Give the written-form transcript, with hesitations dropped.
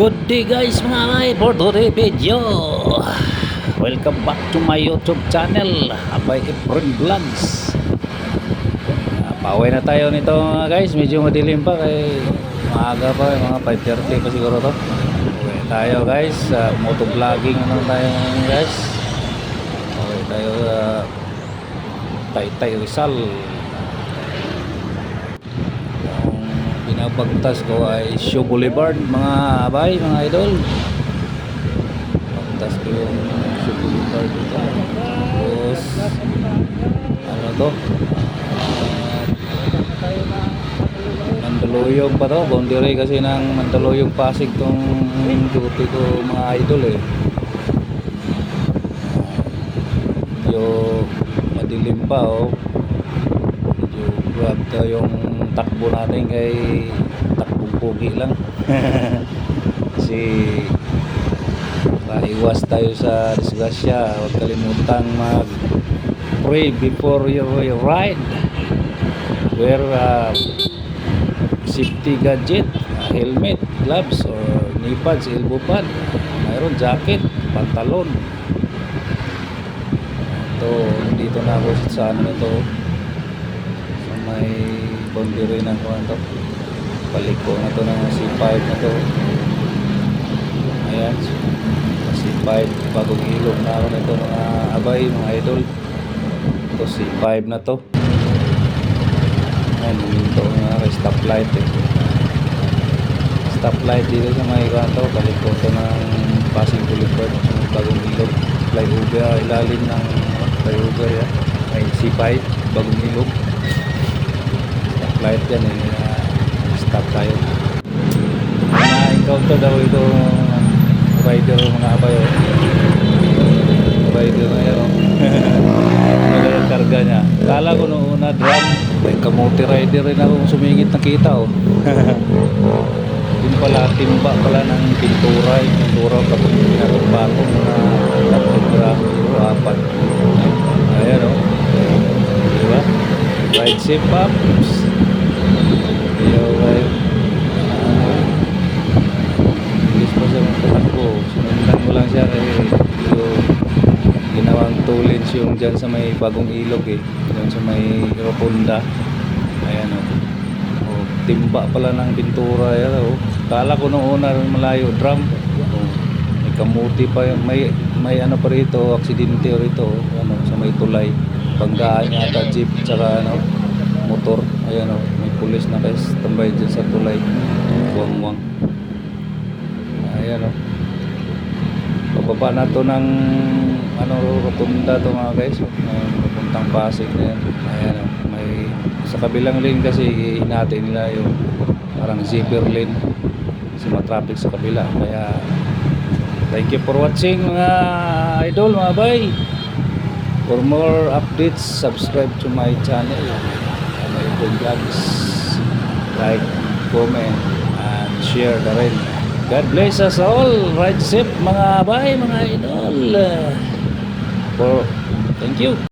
Good day guys mga kay for today video. Welcome back to my YouTube channel, Abay Efren Vlogs. Pauwi na tayo nito mga guys. Medyo madilim pa kay maaga pa, mga 5:30 pa siguro to. Pauwi tayo guys. Motovlogging naman tayo ngayon guys. Pauwi tayo Taytay Rizal. Pinapagtas ko ay Show Boulevard mga abay, mga idol. Pagtas ko yung Show Boulevard dito. Tapos ano to, Mandaluyong pa to, boundary kasi ng Mandaluyong Pasig tong duty ko mga idol eh. Medyo madilim pa oh. Medyo grab to yung takbo natin kay takbong pugi lang. Kasi maiwas tayo sa disgrasya. Huwag kalimutan mag pray before you ride. Wear safety gadget, helmet, gloves or knee pads, elbow pad, mayroon jacket, pantalon. Ito, dito na ako sa ano ito, sa may boundary ng kuwan to, paliko na to ng C5 na to. Ayan, C5 bagong ilog na ako nito mga abay, mga idol. Ito C5 na to. Ayan, ito nga stoplight eh. Stoplight dito sa may kuwan to, paliko to ng Pasig Boulevard, bagong ilog, flyover, ilalim ng flyover yan. Ay C5 bagong ilog. Light yan eh, stop tayo. Na-encounter daw ito rider mga abay oh. Rider na yan oh. Wala yung karga niya. Kala ko noong una drum, may kamote rider rin akong sumingit nakita oh. Yun pala, timba pala ng pintura. Yung pintura kapag natumba ko mga 3 gramo o 4. Ayan oh. Diba? Ride safe ups. Bilis pa siya magpatakbo. Sinundan ko lang siya kasi yung ginawang two lanes yung dyan sa may bagong ilog eh, dyan sa may rotunda. Ayan o, timba pala ng pintura yan o. Kala ko nung una malayo drum o, may kamuti pa yung may ano pa rito, aksidente rito ano, sa may tulay, banggaan yata jeep tsaka ano, motor. Ayan o, may pulis na guys tambay dyan sa tulay, buwang-buwang. Ayan o, pababa na to ng ano, rotunda to mga guys, papuntang Pasig na yan. Ayan o, may sa kabilang lane kasi hinati nila yung parang zipper lane kasi matraffic sa kabila. Kaya thank you for watching mga idol, mga bay. For more updates, subscribe to my channel, Efren Vlogs. Like, comment, and share na rin. God bless us all. Ride safe mga bay, mga idol. Thank you.